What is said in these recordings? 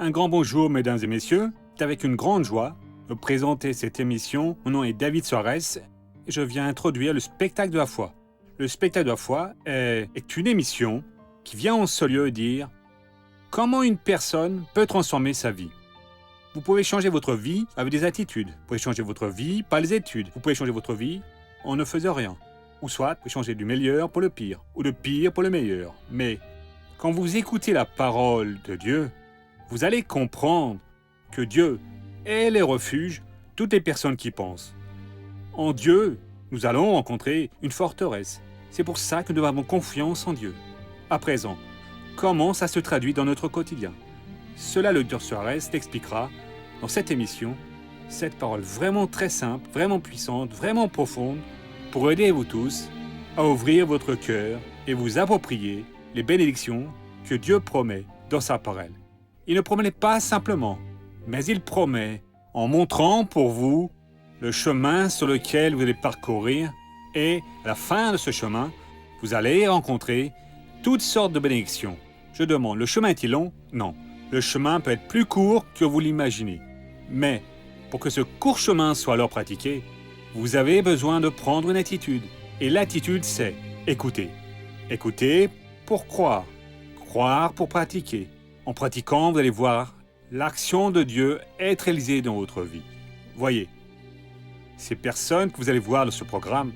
Un grand bonjour, mesdames et messieurs. C'est avec une grande joie de présenter cette émission. Mon nom est David Soares et je viens introduire le spectacle de la foi. Le spectacle de la foi est une émission qui vient en ce lieu dire comment une personne peut transformer sa vie. Vous pouvez changer votre vie avec des attitudes. Vous pouvez changer votre vie par les études. Vous pouvez changer votre vie en ne faisant rien. Ou soit, vous pouvez changer du meilleur pour le pire, ou du pire pour le meilleur. Mais quand vous écoutez la parole de Dieu, vous allez comprendre que Dieu est le refuge de toutes les personnes qui pensent. En Dieu, nous allons rencontrer une forteresse. C'est pour ça que nous avons confiance en Dieu. À présent, comment ça se traduit dans notre quotidien? Cela, le Dr Soares t'expliquera dans cette émission, cette parole vraiment très simple, vraiment puissante, vraiment profonde, pour aider vous tous à ouvrir votre cœur et vous approprier les bénédictions que Dieu promet dans sa parole. Il ne promet pas simplement, mais il promet en montrant pour vous le chemin sur lequel vous allez parcourir et à la fin de ce chemin, vous allez rencontrer toutes sortes de bénédictions. Je demande, le chemin est-il long? Non. Le chemin peut être plus court que vous l'imaginez. Mais pour que ce court chemin soit alors pratiqué, vous avez besoin de prendre une attitude. Et l'attitude, c'est écouter. Écouter pour croire. Croire pour pratiquer. En pratiquant, vous allez voir l'action de Dieu être réalisée dans votre vie. Voyez, ces personnes que vous allez voir dans ce programme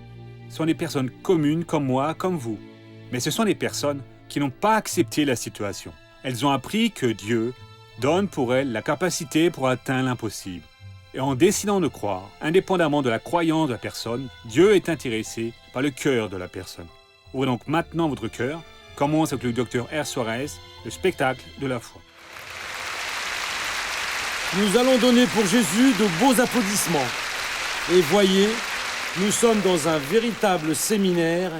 sont des personnes communes comme moi, comme vous. Mais ce sont des personnes qui n'ont pas accepté la situation. Elles ont appris que Dieu donne pour elles la capacité pour atteindre l'impossible. Et en décidant de croire, indépendamment de la croyance de la personne, Dieu est intéressé par le cœur de la personne. Ouvrez donc maintenant votre cœur. Commence avec le Dr R. Soares, le spectacle de la foi. Nous allons donner pour Jésus de beaux applaudissements. Et voyez, nous sommes dans un véritable séminaire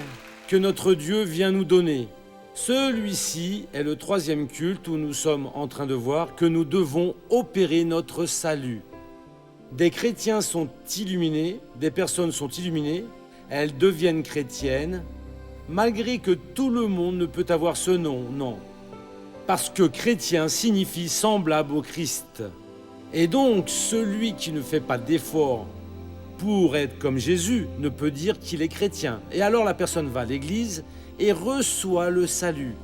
que notre Dieu vient nous donner. Celui-ci est le 3e culte où nous sommes en train de voir que nous devons opérer notre salut. Des chrétiens sont illuminés, des personnes sont illuminées, elles deviennent chrétiennes, malgré que tout le monde ne peut avoir ce nom, non. Parce que chrétien signifie semblable au Christ. Et donc, celui qui ne fait pas d'effort pour être comme Jésus ne peut dire qu'il est chrétien. Et alors la personne va à l'église et reçoit le salut.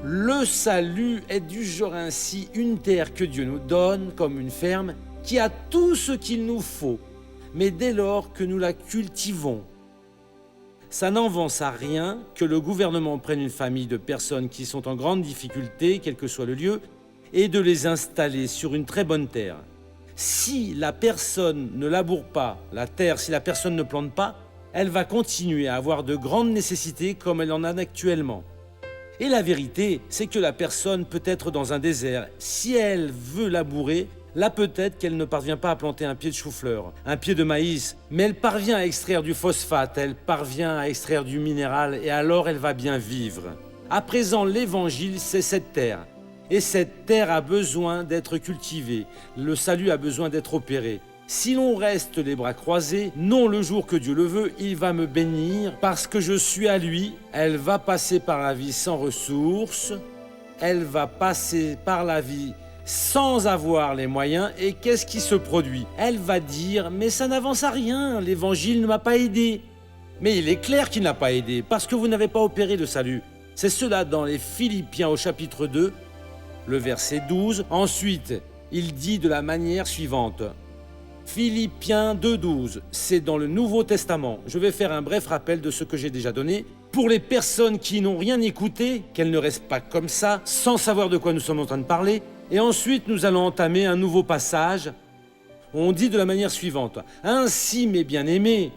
Le salut est du genre ainsi une terre que Dieu nous donne comme une ferme qui a tout ce qu'il nous faut, mais dès lors que nous la cultivons. Ça n'avance à rien que le gouvernement prenne une famille de personnes qui sont en grande difficulté, quel que soit le lieu, et de les installer sur une très bonne terre. Si la personne ne laboure pas la terre, si la personne ne plante pas, elle va continuer à avoir de grandes nécessités comme elle en a actuellement. Et la vérité, c'est que la personne peut être dans un désert. Si elle veut labourer, là peut-être qu'elle ne parvient pas à planter un pied de chou-fleur, un pied de maïs, mais elle parvient à extraire du phosphate, elle parvient à extraire du minéral et alors elle va bien vivre. À présent, l'évangile, c'est cette terre. Et cette terre a besoin d'être cultivée. Le salut a besoin d'être opéré. Si l'on reste les bras croisés, non, le jour que Dieu le veut, il va me bénir parce que je suis à lui. Elle va passer par la vie sans ressources. Elle va passer par la vie sans avoir les moyens. Et qu'est-ce qui se produit? Elle va dire « Mais ça n'avance à rien, l'évangile ne m'a pas aidé. » Mais il est clair qu'il n'a pas aidé parce que vous n'avez pas opéré le salut. C'est cela dans les Philippiens au chapitre 2, le verset 12. Ensuite, il dit de la manière suivante. Philippiens 2,12, c'est dans le Nouveau Testament. Je vais faire un bref rappel de ce que j'ai déjà donné. Pour les personnes qui n'ont rien écouté, qu'elles ne restent pas comme ça, sans savoir de quoi nous sommes en train de parler. Et ensuite, nous allons entamer un nouveau passage. On dit de la manière suivante. Ainsi, mes bien-aimés,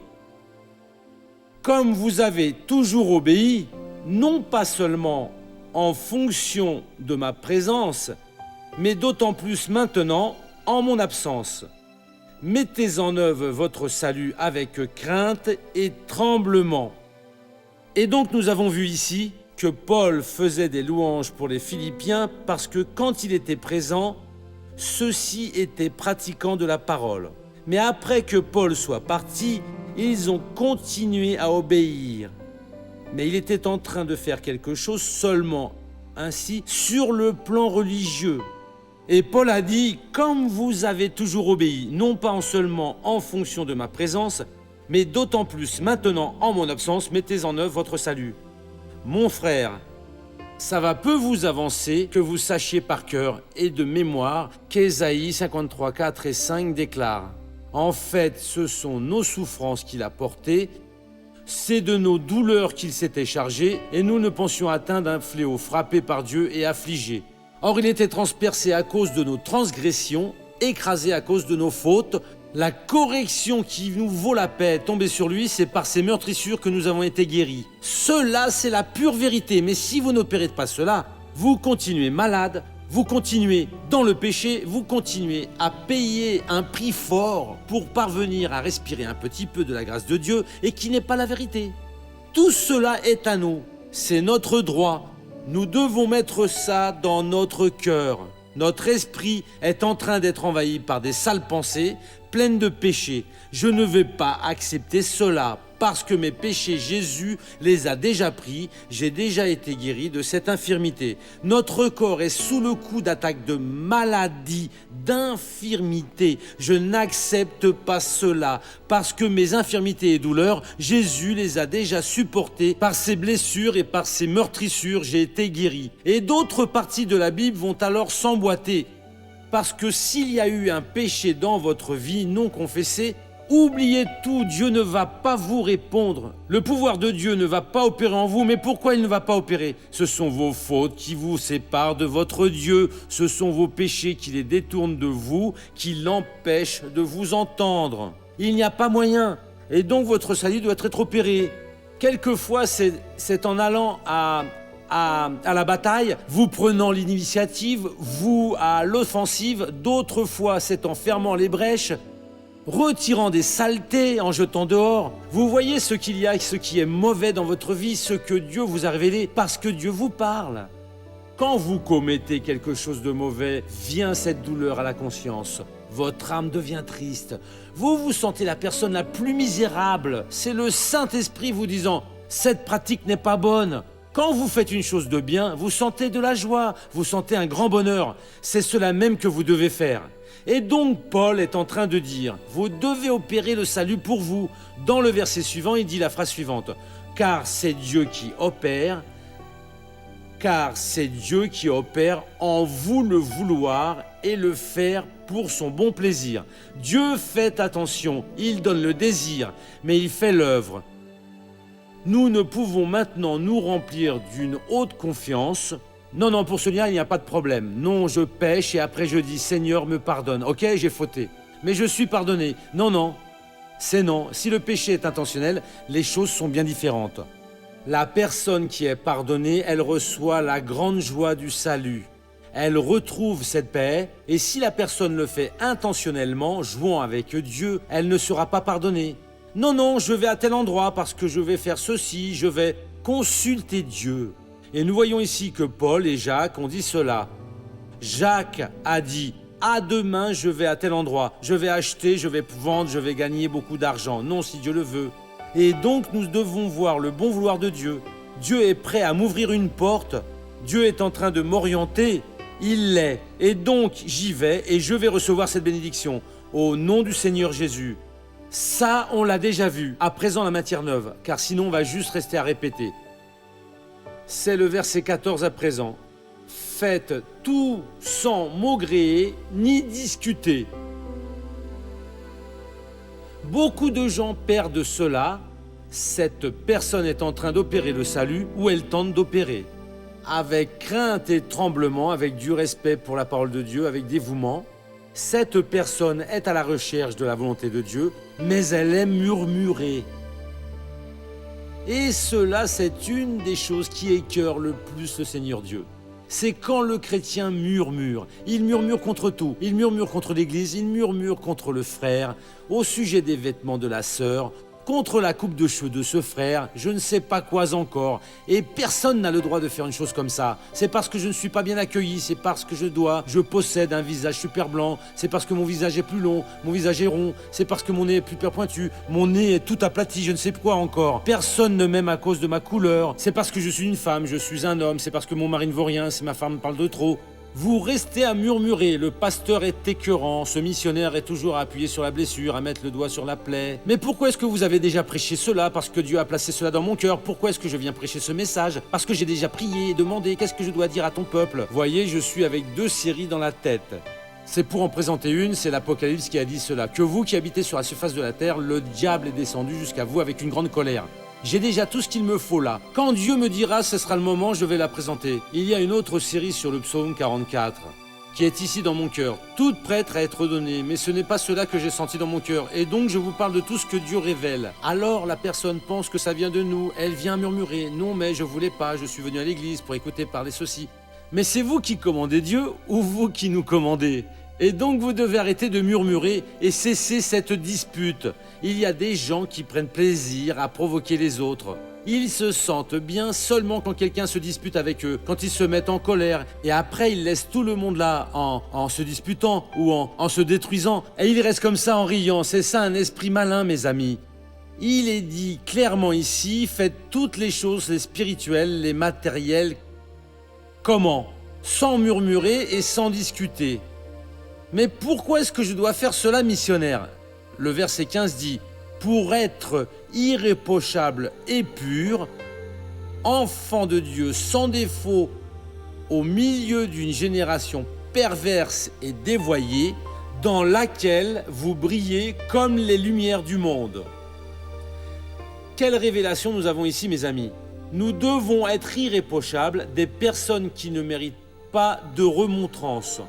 comme vous avez toujours obéi, non pas seulement en fonction de ma présence, mais d'autant plus maintenant en mon absence. Mettez en œuvre votre salut avec crainte et tremblement. Et donc nous avons vu ici que Paul faisait des louanges pour les Philippiens parce que quand il était présent, ceux-ci étaient pratiquants de la parole. Mais après que Paul soit parti, ils ont continué à obéir. Mais il était en train de faire quelque chose seulement ainsi sur le plan religieux. Et Paul a dit, comme vous avez toujours obéi, non pas en seulement en fonction de ma présence, mais d'autant plus maintenant en mon absence, mettez en œuvre votre salut. Mon frère, ça va peu vous avancer que vous sachiez par cœur et de mémoire qu'Ésaïe 53, 4 et 5 déclare « En fait, ce sont nos souffrances qu'il a portées, c'est de nos douleurs qu'il s'était chargé, et nous ne pensions atteindre un fléau frappé par Dieu et affligé. Or il était transpercé à cause de nos transgressions, écrasé à cause de nos fautes. La correction qui nous vaut la paix est tombée sur lui, c'est par ses meurtrissures que nous avons été guéris. Cela, c'est la pure vérité. Mais si vous n'opérez pas cela, vous continuez malade, vous continuez dans le péché, vous continuez à payer un prix fort pour parvenir à respirer un petit peu de la grâce de Dieu et qui n'est pas la vérité. Tout cela est à nous. C'est notre droit. Nous devons mettre ça dans notre cœur. Notre esprit est en train d'être envahi par des sales pensées, pleines de péchés. Je ne vais pas accepter cela parce que mes péchés, Jésus les a déjà pris. J'ai déjà été guéri de cette infirmité. Notre corps est sous le coup d'attaques de maladie, d'infirmité. Je n'accepte pas cela parce que mes infirmités et douleurs, Jésus les a déjà supportées. Par ses blessures et par ses meurtrissures, j'ai été guéri. Et d'autres parties de la Bible vont alors s'emboîter. Parce que s'il y a eu un péché dans votre vie non confessé, oubliez tout, Dieu ne va pas vous répondre. Le pouvoir de Dieu ne va pas opérer en vous, mais pourquoi il ne va pas opérer? Ce sont vos fautes qui vous séparent de votre Dieu. Ce sont vos péchés qui les détournent de vous, qui l'empêchent de vous entendre. Il n'y a pas moyen, et donc votre salut doit être opéré. Quelquefois, c'est en allant à la bataille, vous prenant l'initiative, vous à l'offensive. D'autres fois, c'est en fermant les brèches, retirant des saletés, en jetant dehors. Vous voyez ce qu'il y a, ce qui est mauvais dans votre vie, ce que Dieu vous a révélé, parce que Dieu vous parle. Quand vous commettez quelque chose de mauvais, vient cette douleur à la conscience. Votre âme devient triste. Vous vous sentez la personne la plus misérable. C'est le Saint-Esprit vous disant « Cette pratique n'est pas bonne ». Quand vous faites une chose de bien, vous sentez de la joie, vous sentez un grand bonheur. C'est cela même que vous devez faire. Et donc Paul est en train de dire, vous devez opérer le salut pour vous. Dans le verset suivant, il dit la phrase suivante, car c'est Dieu qui opère en vous le vouloir et le faire pour son bon plaisir. Dieu fait attention, il donne le désir, mais il fait l'œuvre. Nous ne pouvons maintenant nous remplir d'une haute confiance. Non, pour celui-là, il n'y a pas de problème. Non, je pêche et après je dis, Seigneur, me pardonne. Ok, j'ai fauté, mais je suis pardonné. Non, c'est non. Si le péché est intentionnel, les choses sont bien différentes. La personne qui est pardonnée, elle reçoit la grande joie du salut. Elle retrouve cette paix, et si la personne le fait intentionnellement, jouant avec Dieu, elle ne sera pas pardonnée. Non, je vais à tel endroit parce que je vais faire ceci, je vais consulter Dieu. Et nous voyons ici que Paul et Jacques ont dit cela. Jacques a dit, à demain je vais à tel endroit, je vais acheter, je vais vendre, je vais gagner beaucoup d'argent. Non, si Dieu le veut. Et donc nous devons voir le bon vouloir de Dieu. Dieu est prêt à m'ouvrir une porte. Dieu est en train de m'orienter. Il l'est. Et donc j'y vais et je vais recevoir cette bénédiction. Au nom du Seigneur Jésus. Ça, on l'a déjà vu. À présent, la matière neuve, car sinon, on va juste rester à répéter. C'est le verset 14 à présent. Faites tout sans maugréer ni discuter. Beaucoup de gens perdent cela. Cette personne est en train d'opérer le salut ou elle tente d'opérer. Avec crainte et tremblement, avec du respect pour la parole de Dieu, avec dévouement. Cette personne est à la recherche de la volonté de Dieu, mais elle aime murmurer. Et cela, c'est une des choses qui écœure le plus le Seigneur Dieu. C'est quand le chrétien murmure. Il murmure contre tout. Il murmure contre l'Église, il murmure contre le frère, au sujet des vêtements de la sœur, contre la coupe de cheveux de ce frère, je ne sais pas quoi encore. Et personne n'a le droit de faire une chose comme ça. C'est parce que je ne suis pas bien accueilli, c'est parce que je possède un visage super blanc, c'est parce que mon visage est plus long, mon visage est rond, c'est parce que mon nez est plus pointu, mon nez est tout aplati, je ne sais quoi encore. Personne ne m'aime à cause de ma couleur, c'est parce que je suis une femme, je suis un homme, c'est parce que mon mari ne vaut rien, si ma femme parle de trop. Vous restez à murmurer, le pasteur est écœurant, ce missionnaire est toujours à appuyer sur la blessure, à mettre le doigt sur la plaie. Mais pourquoi est-ce que vous avez déjà prêché cela? Parce que Dieu a placé cela dans mon cœur. Pourquoi est-ce que je viens prêcher ce message? Parce que j'ai déjà prié et demandé, qu'est-ce que je dois dire à ton peuple? Voyez, je suis avec 2 séries dans la tête. C'est pour en présenter une, c'est l'Apocalypse qui a dit cela. Que vous qui habitez sur la surface de la terre, le diable est descendu jusqu'à vous avec une grande colère. J'ai déjà tout ce qu'il me faut là. Quand Dieu me dira ce sera le moment, je vais la présenter. Il y a une autre série sur le psaume 44 qui est ici dans mon cœur, toute prête à être donnée, mais ce n'est pas cela que j'ai senti dans mon cœur, et donc je vous parle de tout ce que Dieu révèle. Alors la personne pense que ça vient de nous, elle vient murmurer, non mais je voulais pas, je suis venu à l'église pour écouter parler ceci. Mais c'est vous qui commandez Dieu ou vous qui nous commandez? Et donc vous devez arrêter de murmurer et cesser cette dispute. Il y a des gens qui prennent plaisir à provoquer les autres. Ils se sentent bien seulement quand quelqu'un se dispute avec eux, quand ils se mettent en colère, et après ils laissent tout le monde là en se disputant ou en se détruisant. Et ils restent comme ça en riant. C'est ça un esprit malin, mes amis. Il est dit clairement ici, faites toutes les choses, les spirituelles, les matérielles. Comment? Sans murmurer et sans discuter. Mais pourquoi est-ce que je dois faire cela, missionnaire? Le verset 15 dit « Pour être irréprochable et pur, enfant de Dieu sans défaut au milieu d'une génération perverse et dévoyée, dans laquelle vous brillez comme les lumières du monde. » Quelle révélation nous avons ici, mes amis? Nous devons être irréprochables, des personnes qui ne méritent pas de remontrance.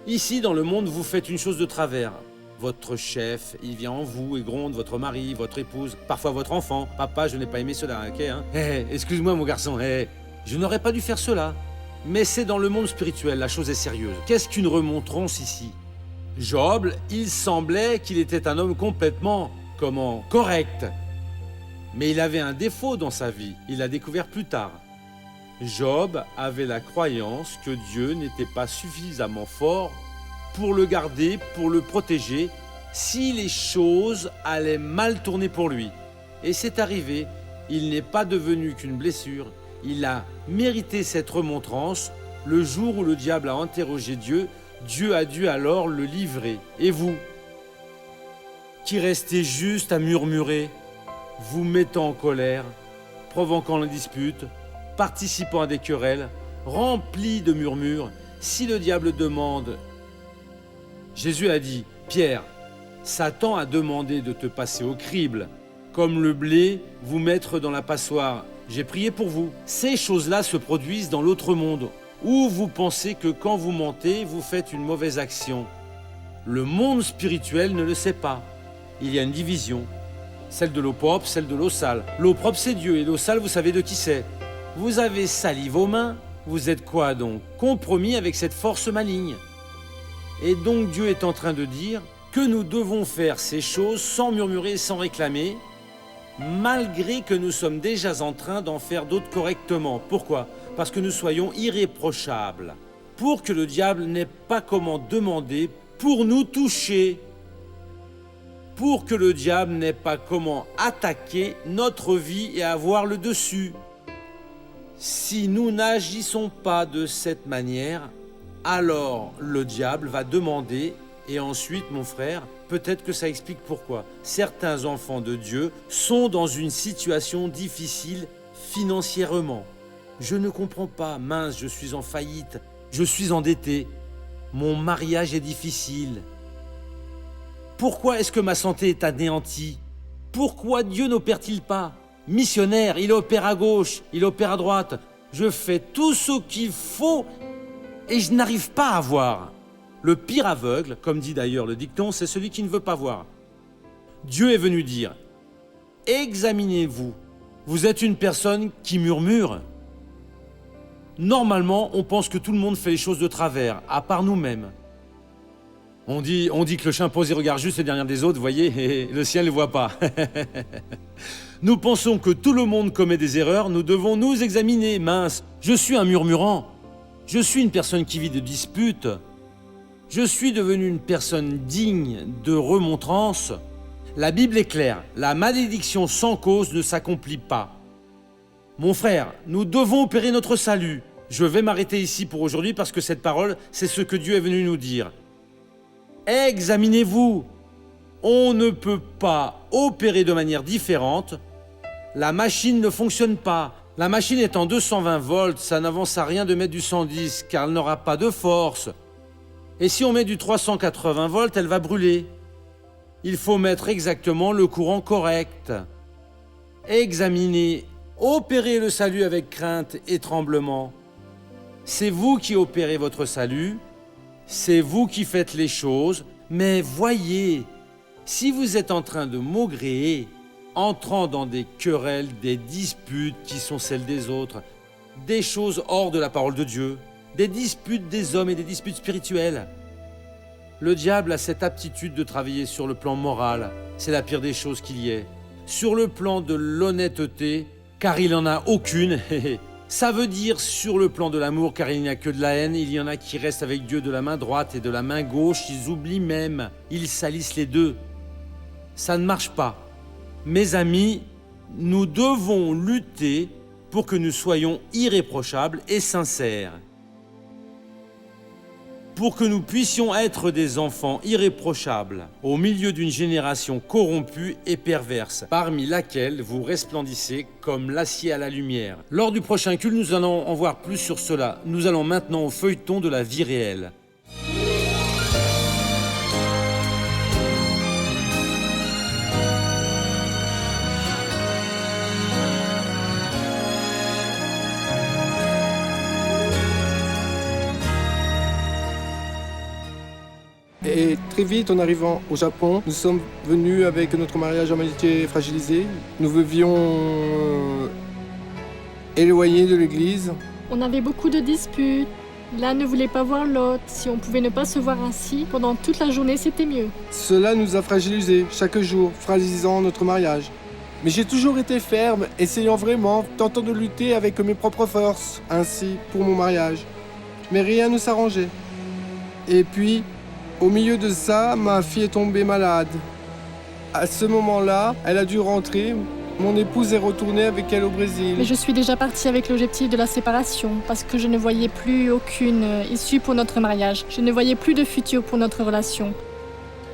Ici, dans le monde, vous faites une chose de travers. Votre chef, il vient en vous et gronde votre mari, votre épouse, parfois votre enfant. « Papa, je n'ai pas aimé cela, ok hein? Excuse-moi mon garçon, je n'aurais pas dû faire cela. » Mais c'est dans le monde spirituel, la chose est sérieuse. Qu'est-ce qu'une remontrance ici? Job, il semblait qu'il était un homme complètement, correct. Mais il avait un défaut dans sa vie, il l'a découvert plus tard. Job avait la croyance que Dieu n'était pas suffisamment fort pour le garder, pour le protéger, si les choses allaient mal tourner pour lui. Et c'est arrivé, il n'est pas devenu qu'une blessure, il a mérité cette remontrance. Le jour où le diable a interrogé Dieu, Dieu a dû alors le livrer. Et vous, qui restez juste à murmurer, vous mettant en colère, provoquant la dispute, participant à des querelles, remplis de murmures, si le diable demande... Jésus a dit, Pierre, Satan a demandé de te passer au crible, comme le blé, vous mettre dans la passoire. J'ai prié pour vous. Ces choses-là se produisent dans l'autre monde, où vous pensez que quand vous mentez, vous faites une mauvaise action. Le monde spirituel ne le sait pas. Il y a une division, celle de l'eau propre, celle de l'eau sale. L'eau propre, c'est Dieu, et l'eau sale, vous savez de qui c'est. Vous avez sali vos mains, vous êtes quoi donc? Compromis avec cette force maligne. Et donc Dieu est en train de dire que nous devons faire ces choses sans murmurer, sans réclamer, malgré que nous sommes déjà en train d'en faire d'autres correctement. Pourquoi? Parce que nous soyons irréprochables, pour que le diable n'ait pas comment demander pour nous toucher, pour que le diable n'ait pas comment attaquer notre vie et avoir le dessus. Si nous n'agissons pas de cette manière, alors le diable va demander, et ensuite, mon frère, peut-être que ça explique pourquoi certains enfants de Dieu sont dans une situation difficile financièrement. Je ne comprends pas, mince, je suis en faillite, je suis endetté, mon mariage est difficile. Pourquoi est-ce que ma santé est anéantie? Pourquoi Dieu n'opère-t-il pas? Missionnaire, il opère à gauche, il opère à droite. Je fais tout ce qu'il faut et je n'arrive pas à voir. Le pire aveugle, comme dit d'ailleurs le dicton, c'est celui qui ne veut pas voir. Dieu est venu dire, examinez-vous, vous êtes une personne qui murmure. Normalement, on pense que tout le monde fait les choses de travers, à part nous-mêmes. On dit que le chimpanzé regarde juste les dernières des autres, vous voyez, et le ciel ne le voit pas. Nous pensons que tout le monde commet des erreurs, nous devons nous examiner. Mince, je suis un murmurant. Je suis une personne qui vit de disputes. Je suis devenu une personne digne de remontrance. La Bible est claire, la malédiction sans cause ne s'accomplit pas. Mon frère, nous devons opérer notre salut. Je vais m'arrêter ici pour aujourd'hui parce que cette parole, c'est ce que Dieu est venu nous dire. Examinez-vous. On ne peut pas opérer de manière différente. La machine ne fonctionne pas. La machine est en 220 volts, ça n'avance à rien de mettre du 110 car elle n'aura pas de force. Et si on met du 380 volts, elle va brûler. Il faut mettre exactement le courant correct. Examinez, opérez le salut avec crainte et tremblement. C'est vous qui opérez votre salut, c'est vous qui faites les choses, mais voyez, si vous êtes en train de maugréer, entrant dans des querelles, des disputes qui sont celles des autres, des choses hors de la parole de Dieu, des disputes des hommes et des disputes spirituelles. Le diable a cette aptitude de travailler sur le plan moral, c'est la pire des choses qu'il y ait. Sur le plan de l'honnêteté, car il n'en a aucune, ça veut dire sur le plan de l'amour, car il n'y a que de la haine, il y en a qui restent avec Dieu de la main droite et de la main gauche, ils oublient même, ils salissent les deux. Ça ne marche pas. Mes amis, nous devons lutter pour que nous soyons irréprochables et sincères. Pour que nous puissions être des enfants irréprochables au milieu d'une génération corrompue et perverse, parmi laquelle vous resplendissez comme l'acier à la lumière. Lors du prochain culte, nous allons en voir plus sur cela. Nous allons maintenant au feuilleton de la vie réelle. Et très vite, en arrivant au Japon, nous sommes venus avec notre mariage à moitié fragilisé. Nous vivions éloignés de l'église. On avait beaucoup de disputes. L'un ne voulait pas voir l'autre. Si on pouvait ne pas se voir ainsi, pendant toute la journée, c'était mieux. Cela nous a fragilisés chaque jour, fragilisant notre mariage. Mais j'ai toujours été ferme, essayant vraiment, tentant de lutter avec mes propres forces, ainsi pour mon mariage. Mais rien ne s'arrangeait. Et puis, au milieu de ça, ma fille est tombée malade. À ce moment-là, elle a dû rentrer. Mon épouse est retournée avec elle au Brésil. Mais je suis déjà partie avec l'objectif de la séparation, parce que je ne voyais plus aucune issue pour notre mariage. Je ne voyais plus de futur pour notre relation.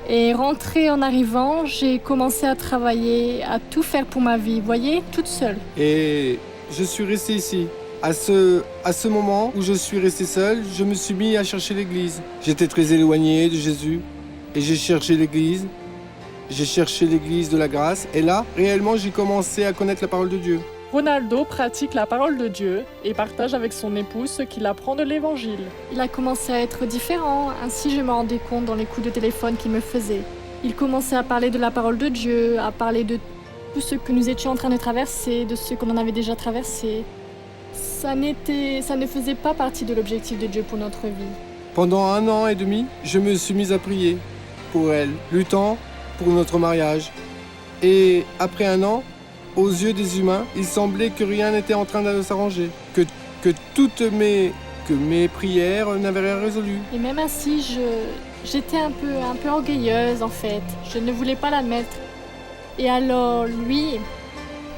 Et rentrée en arrivant, j'ai commencé à travailler, à tout faire pour ma vie, voyez, toute seule. Et je suis restée ici. À ce moment où je suis resté seul, je me suis mis à chercher l'église. J'étais très éloigné de Jésus et j'ai cherché l'église. J'ai cherché l'église de la grâce et là, réellement, j'ai commencé à connaître la parole de Dieu. Ronaldo pratique la parole de Dieu et partage avec son épouse ce qu'il apprend de l'évangile. Il a commencé à être différent, ainsi je me rendais compte dans les coups de téléphone qu'il me faisait. Il commençait à parler de la parole de Dieu, à parler de tout ce que nous étions en train de traverser, de ce qu'on en avait déjà traversé. Ça ne faisait pas partie de l'objectif de Dieu pour notre vie. Pendant 1 an et demi, je me suis mis à prier pour elle, luttant pour notre mariage. Et après 1 an, aux yeux des humains, il semblait que rien n'était en train de s'arranger, que mes prières n'avaient rien résolu. Et même ainsi, j'étais un peu orgueilleuse en fait. Je ne voulais pas l'admettre. Et alors, lui,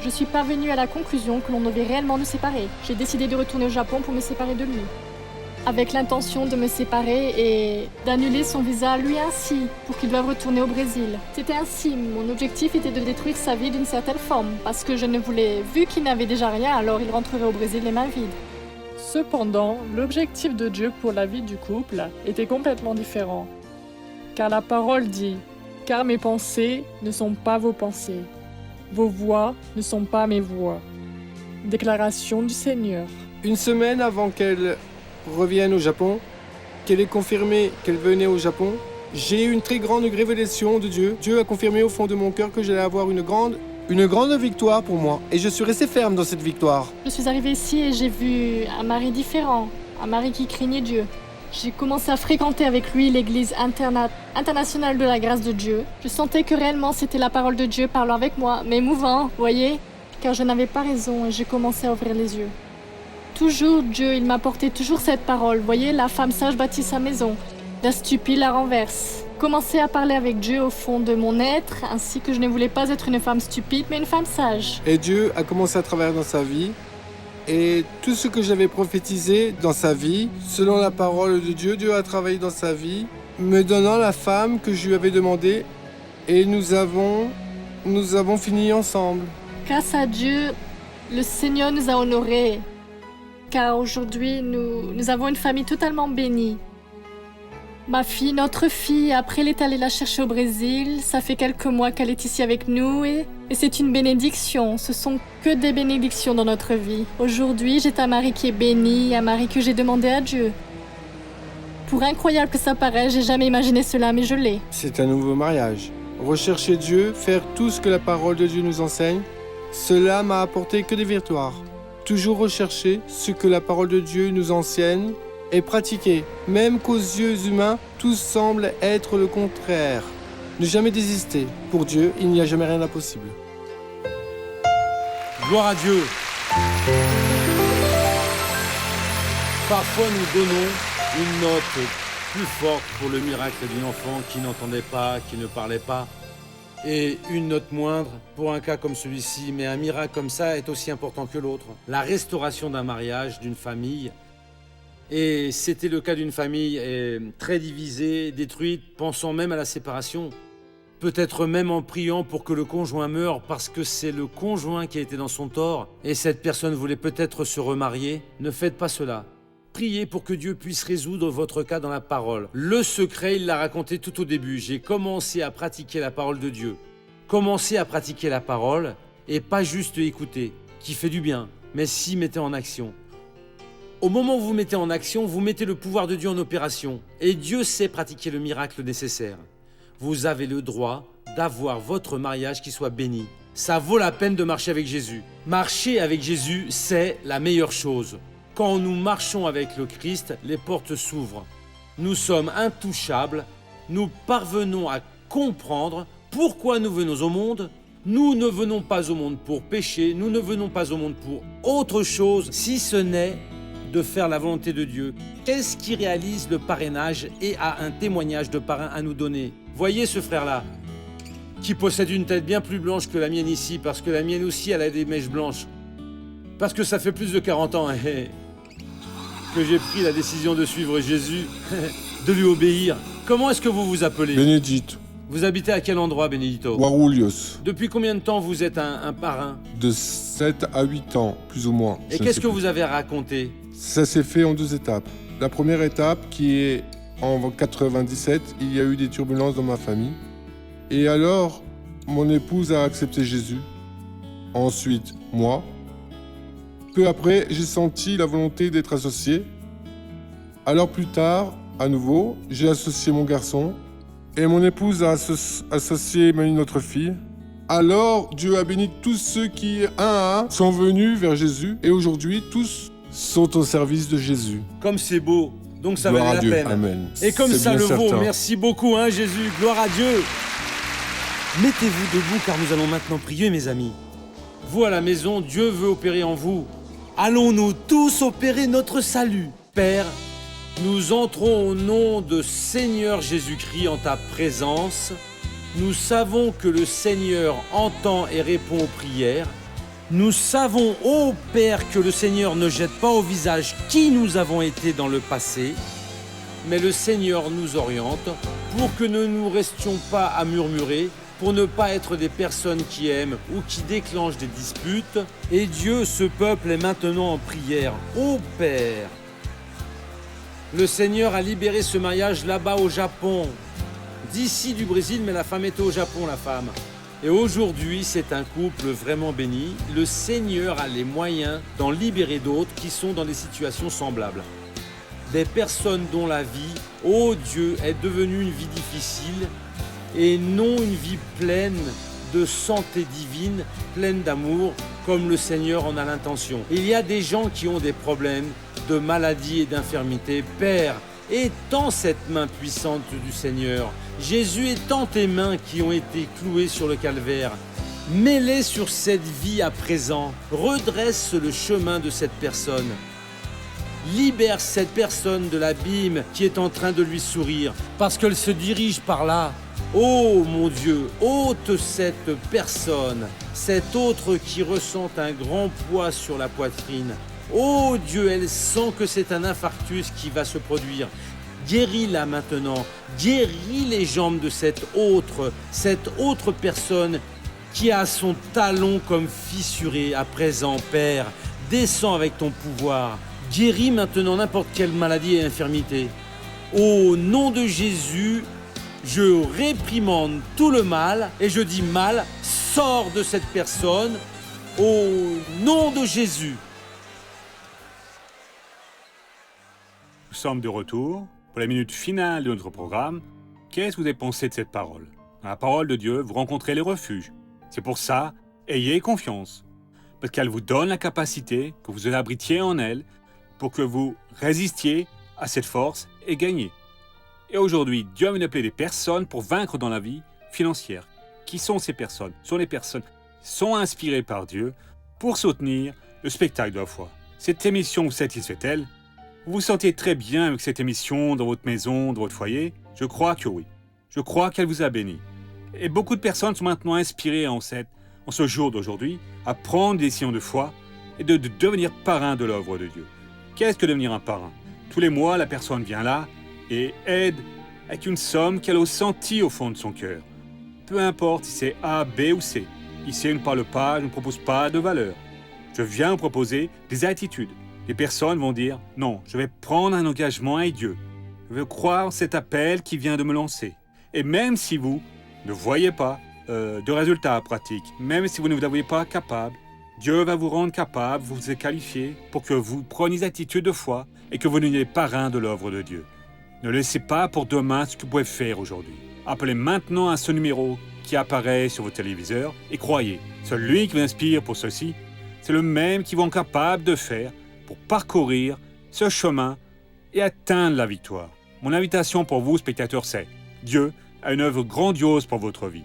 je suis parvenue à la conclusion que l'on devait réellement nous séparer. J'ai décidé de retourner au Japon pour me séparer de lui, avec l'intention de me séparer et d'annuler son visa lui ainsi, pour qu'il doive retourner au Brésil. C'était ainsi, mon objectif était de détruire sa vie d'une certaine forme, parce que je ne voulais, vu qu'il n'avait déjà rien, alors il rentrerait au Brésil les mains vides. Cependant, l'objectif de Dieu pour la vie du couple était complètement différent. Car la parole dit « Car mes pensées ne sont pas vos pensées. Vos voix ne sont pas mes voix. » Déclaration du Seigneur. 1 semaine avant qu'elle revienne au Japon, qu'elle ait confirmé qu'elle venait au Japon, j'ai eu une très grande révélation de Dieu. Dieu a confirmé au fond de mon cœur que j'allais avoir une grande victoire pour moi. Et je suis resté ferme dans cette victoire. Je suis arrivée ici et j'ai vu un mari différent, un mari qui craignait Dieu. J'ai commencé à fréquenter avec lui l'église internationale de la grâce de Dieu. Je sentais que réellement c'était la parole de Dieu parlant avec moi, mais émouvant, voyez, car je n'avais pas raison et j'ai commencé à ouvrir les yeux. Toujours Dieu, il m'apportait toujours cette parole, voyez, la femme sage bâtit sa maison, la stupide la renverse. Commencer à parler avec Dieu au fond de mon être, ainsi que je ne voulais pas être une femme stupide, mais une femme sage. Et Dieu a commencé à travailler dans sa vie. Et tout ce que j'avais prophétisé dans sa vie, selon la parole de Dieu, Dieu a travaillé dans sa vie, me donnant la femme que je lui avais demandée. Et nous avons fini ensemble. Grâce à Dieu, le Seigneur nous a honorés. Car aujourd'hui, nous avons une famille totalement bénie. Ma fille, notre fille, après elle est allée la chercher au Brésil. Ça fait quelques mois qu'elle est ici avec nous et c'est une bénédiction. Ce sont que des bénédictions dans notre vie. Aujourd'hui, j'ai un mari qui est béni, un mari que j'ai demandé à Dieu. Pour incroyable que ça paraisse, j'ai jamais imaginé cela, mais je l'ai. C'est un nouveau mariage. Rechercher Dieu, faire tout ce que la parole de Dieu nous enseigne, cela m'a apporté que des victoires. Toujours rechercher ce que la parole de Dieu nous enseigne et pratiquer, même qu'aux yeux humains, tout semble être le contraire. Ne jamais désister. Pour Dieu, il n'y a jamais rien d'impossible. Gloire à Dieu. Parfois, nous donnons une note plus forte pour le miracle d'un enfant qui n'entendait pas, qui ne parlait pas, et une note moindre pour un cas comme celui-ci. Mais un miracle comme ça est aussi important que l'autre. La restauration d'un mariage, d'une famille. Et c'était le cas d'une famille très divisée, détruite, pensant même à la séparation. Peut-être même en priant pour que le conjoint meure parce que c'est le conjoint qui a été dans son tort et cette personne voulait peut-être se remarier. Ne faites pas cela. Priez pour que Dieu puisse résoudre votre cas dans la parole. Le secret, il l'a raconté tout au début. J'ai commencé à pratiquer la parole de Dieu. Commencez à pratiquer la parole et pas juste écouter, qui fait du bien, mais s'y mettez en action. Au moment où vous mettez en action, vous mettez le pouvoir de Dieu en opération. Et Dieu sait pratiquer le miracle nécessaire. Vous avez le droit d'avoir votre mariage qui soit béni. Ça vaut la peine de marcher avec Jésus. Marcher avec Jésus, c'est la meilleure chose. Quand nous marchons avec le Christ, les portes s'ouvrent. Nous sommes intouchables. Nous parvenons à comprendre pourquoi nous venons au monde. Nous ne venons pas au monde pour pécher. Nous ne venons pas au monde pour autre chose, si ce n'est de faire la volonté de Dieu. Qu'est-ce qui réalise le parrainage et a un témoignage de parrain à nous donner? Voyez ce frère-là, qui possède une tête bien plus blanche que la mienne ici, parce que la mienne aussi, elle a des mèches blanches. Parce que ça fait plus de 40 ans que j'ai pris la décision de suivre Jésus, de lui obéir. Comment est-ce que vous vous appelez? Benedito. Vous habitez à quel endroit, Benedito? Guarulhos. Depuis combien de temps vous êtes un parrain? De 7 à 8 ans, plus ou moins. Et qu'est-ce que vous avez à raconter? Ça s'est fait en 2 étapes. La première étape, qui est en 97, il y a eu des turbulences dans ma famille. Et alors, mon épouse a accepté Jésus. Ensuite, moi. Peu après, j'ai senti la volonté d'être associé. Alors plus tard, à nouveau, j'ai associé mon garçon. Et mon épouse a associé notre fille. Alors, Dieu a béni tous ceux qui, un à un, sont venus vers Jésus. Et aujourd'hui, tous sont au service de Jésus. Comme c'est beau, donc ça Gloire valait à la Dieu. peine. Amen. Et comme C'est ça bien le vaut, certain. merci beaucoup, Jésus, gloire à Dieu. Mettez-vous debout car nous allons maintenant prier, mes amis. Vous à la maison, Dieu veut opérer en vous. Allons-nous tous opérer notre salut? Père, nous entrons au nom de Seigneur Jésus-Christ en ta présence. Nous savons que le Seigneur entend et répond aux prières. Nous savons, ô Père, que le Seigneur ne jette pas au visage qui nous avons été dans le passé, mais le Seigneur nous oriente pour que ne nous restions pas à murmurer, pour ne pas être des personnes qui aiment ou qui déclenchent des disputes. Et Dieu, ce peuple est maintenant en prière. Ô Père, le Seigneur a libéré ce mariage là-bas au Japon, d'ici du Brésil, mais la femme était au Japon, la femme. Et aujourd'hui, c'est un couple vraiment béni. Le Seigneur a les moyens d'en libérer d'autres qui sont dans des situations semblables. Des personnes dont la vie, ô Dieu, est devenue une vie difficile et non une vie pleine de santé divine, pleine d'amour, comme le Seigneur en a l'intention. Il y a des gens qui ont des problèmes de maladie et d'infirmité. Père, étends cette main puissante du Seigneur. Jésus, étends tes mains qui ont été clouées sur le calvaire. Mets-les sur cette vie à présent. Redresse le chemin de cette personne. Libère cette personne de l'abîme qui est en train de lui sourire, parce qu'elle se dirige par là. Oh mon Dieu, ôte cette personne, cet autre qui ressent un grand poids sur la poitrine. Oh Dieu, elle sent que c'est un infarctus qui va se produire. Guéris-la maintenant. Guéris les jambes de cette autre personne qui a son talon comme fissuré. À présent, Père, descends avec ton pouvoir. Guéris maintenant n'importe quelle maladie et infirmité. Au nom de Jésus, je réprimande tout le mal et je dis mal, sors de cette personne. Au nom de Jésus. Nous sommes de retour pour la minute finale de notre programme. Qu'est-ce que vous avez pensé de cette parole? Dans la parole de Dieu, vous rencontrez les refuges. C'est pour ça, ayez confiance, parce qu'elle vous donne la capacité que vous abritiez en elle pour que vous résistiez à cette force et gagniez. Et aujourd'hui, Dieu a appelé des personnes pour vaincre dans la vie financière. Qui sont ces personnes? Ce sont les personnes qui sont inspirées par Dieu pour soutenir le spectacle de la foi. Cette émission vous satisfait-elle? Vous vous sentez très bien avec cette émission dans votre maison, dans votre foyer? Je crois que oui. Je crois qu'elle vous a béni. Et beaucoup de personnes sont maintenant inspirées en ce jour d'aujourd'hui à prendre des décisions de foi et de devenir parrain de l'œuvre de Dieu. Qu'est-ce que devenir un parrain? Tous les mois, la personne vient là et aide avec une somme qu'elle a sentie au fond de son cœur. Peu importe si c'est A, B ou C. Ici, je ne parle pas, je ne propose pas de valeur. Je viens vous proposer des attitudes. Les personnes vont dire « Non, je vais prendre un engagement avec Dieu. Je veux croire en cet appel qui vient de me lancer. » Et même si vous ne voyez pas de résultats pratiques, même si vous ne vous voyez pas capable, Dieu va vous rendre capable, vous êtes qualifié pour que vous preniez des attitudes de foi et que vous deveniez parrain de l'œuvre de Dieu. Ne laissez pas pour demain ce que vous pouvez faire aujourd'hui. Appelez maintenant à ce numéro qui apparaît sur votre téléviseur et croyez, celui qui vous inspire pour ceci, c'est le même qui vous rend capable de faire pour parcourir ce chemin et atteindre la victoire. Mon invitation pour vous, spectateurs, c'est Dieu a une œuvre grandiose pour votre vie.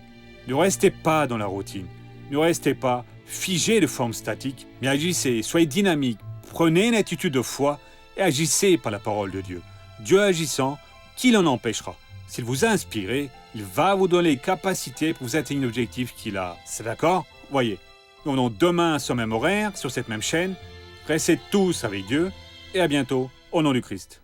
Ne restez pas dans la routine. Ne restez pas figé de forme statique, mais agissez, soyez dynamique. Prenez une attitude de foi et agissez par la parole de Dieu. Dieu agissant, qui l'en empêchera? S'il vous a inspiré, il va vous donner les capacités pour vous atteindre l'objectif qu'il a. C'est d'accord? Voyez, nous revenons demain à ce même horaire, sur cette même chaîne. Restez tous avec Dieu et à bientôt au nom du Christ.